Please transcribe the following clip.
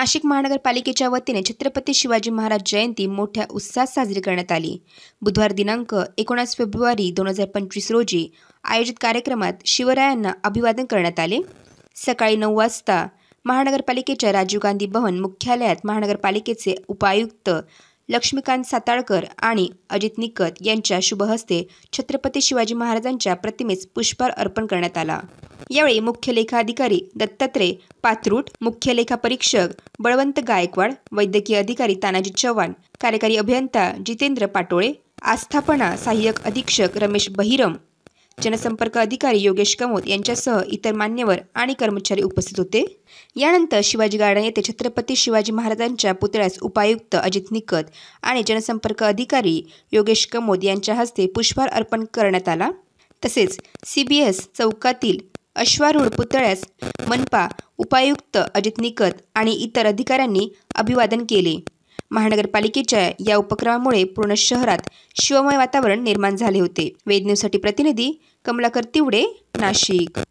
नाशिक महानगरपालिकेच्या वतीने छत्रपती शिवाजी महाराज जयंती मोठ्या उत्साहात साजरी करण्यात आली। बुधवार दिनांक 19 फेब्रुवारी 2025 रोजी आयोजित कार्यक्रमात शिवरायांना अभिवादन करण्यात आले। सकाळी 9 वाजता महानगरपालिकेच्या राजीव गांधी भवन मुख्यालयात महानगरपालिकेचे उपायुक्त लक्ष्मीकांत साताळकर आणि अजित निकत यांच्या शुभ हस्ते छत्रपती शिवाजी महाराजांच्या प्रतिमेस पुष्पहार अर्पण करण्यात आला। यावेळी मुख्य लेखाधिकारी दत्तात्रय पात्रूट, मुख्य लेखापरीक्षक बळवंत गायकवाड, वैद्यकीय अधिकारी तानाजी चव्हाण, कार्यकारी अभियंता जितेंद्र पाटोळे, आस्थापना सहाय्यक अधीक्षक रमेश बहिरम, जनसंपर्क अधिकारी योगेश कमोत यांच्यासह इतर मान्यवर आणि कर्मचारी उपस्थित होते। यानंतर शिवाजी गार्डन येथे छत्रपती शिवाजी महाराजांच्या पुतळ्यास उपायुक्त अजित निकत आणि जनसंपर्क अधिकारी योगेश कमोत यांच्या हस्ते पुष्पहार अर्पण करण्यात आला। तसेच CBS चौकातील अश्वारूढ पुतळ्यास मनपा उपायुक्त अजित निकत आणि इतर अधिकाऱ्यांनी अभिवादन केले। महानगरपालिकेच्या या उपक्रमामुळे पूर्ण शहरात शिवमय वातावरण निर्माण झाले होते। वेद न्यूजसाठी प्रतिनिधी कमलाकर तिवडे, नाशिक।